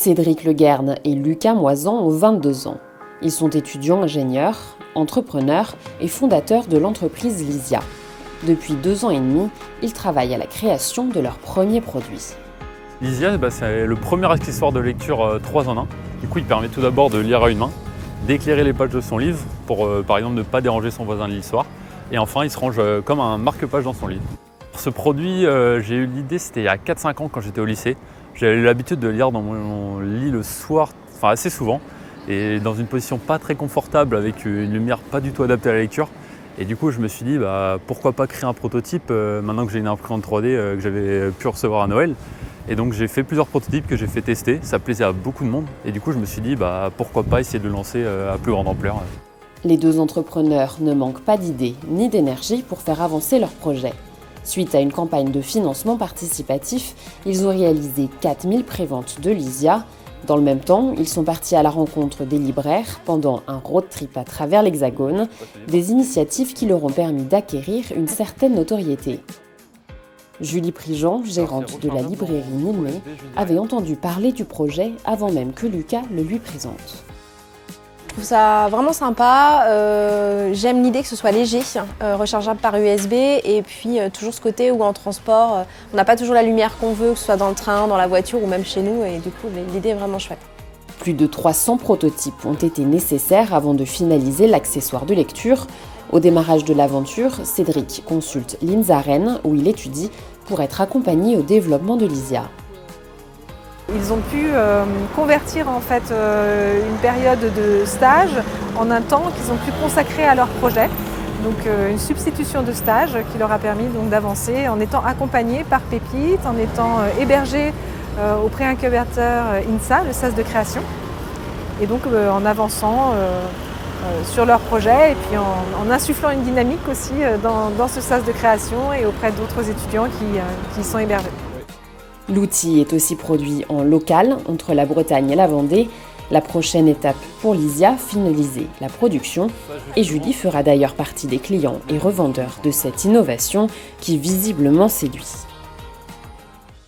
Cédric Leguerne et Lucas Moisan ont 22 ans. Ils sont étudiants ingénieurs, entrepreneurs et fondateurs de l'entreprise Lysia. Depuis 2 ans et demi, ils travaillent à la création de leur premier produit. Lysia, c'est le premier accessoire de lecture 3 en 1. Du coup, il permet tout d'abord de lire à une main, d'éclairer les pages de son livre pour, par exemple, ne pas déranger son voisin de l'histoire. Et enfin, il se range comme un marque-page dans son livre. Ce produit, j'ai eu l'idée, c'était il y a 4-5 ans quand j'étais au lycée. J'avais l'habitude de lire dans mon lit le soir, enfin assez souvent, et dans une position pas très confortable avec une lumière pas du tout adaptée à la lecture. Et du coup, je me suis dit, pourquoi pas créer un prototype maintenant que j'ai une imprimante 3D que j'avais pu recevoir à Noël. Et donc j'ai fait plusieurs prototypes que j'ai fait tester, ça plaisait à beaucoup de monde. Et du coup, je me suis dit, pourquoi pas essayer de le lancer à plus grande ampleur. Les deux entrepreneurs ne manquent pas d'idées ni d'énergie pour faire avancer leur projet. Suite à une campagne de financement participatif, ils ont réalisé 4000 préventes de Lysia. Dans le même temps, ils sont partis à la rencontre des libraires pendant un road trip à travers l'Hexagone, des initiatives qui leur ont permis d'acquérir une certaine notoriété. Julie Prigent, gérante de la librairie Nilmé, avait entendu parler du projet avant même que Lucas le lui présente. Je trouve ça vraiment sympa, j'aime l'idée que ce soit léger, rechargeable par USB et puis toujours ce côté où en transport, on n'a pas toujours la lumière qu'on veut, que ce soit dans le train, dans la voiture ou même chez nous, et du coup l'idée est vraiment chouette. Plus de 300 prototypes ont été nécessaires avant de finaliser l'accessoire de lecture. Au démarrage de l'aventure, Cédric consulte l'INSA Rennes où il étudie pour être accompagné au développement de Lysia. Ils ont pu convertir en fait une période de stage en un temps qu'ils ont pu consacrer à leur projet. Donc une substitution de stage qui leur a permis donc d'avancer en étant accompagnés par Pépite, en étant hébergés au pré-incubateur INSA, le SAS de création. Et donc en avançant sur leur projet et puis en insufflant une dynamique aussi dans ce SAS de création et auprès d'autres étudiants qui y sont hébergés. L'outil est aussi produit en local entre la Bretagne et la Vendée. La prochaine étape pour Lysia, finaliser la production. Et Julie fera d'ailleurs partie des clients et revendeurs de cette innovation qui visiblement séduit.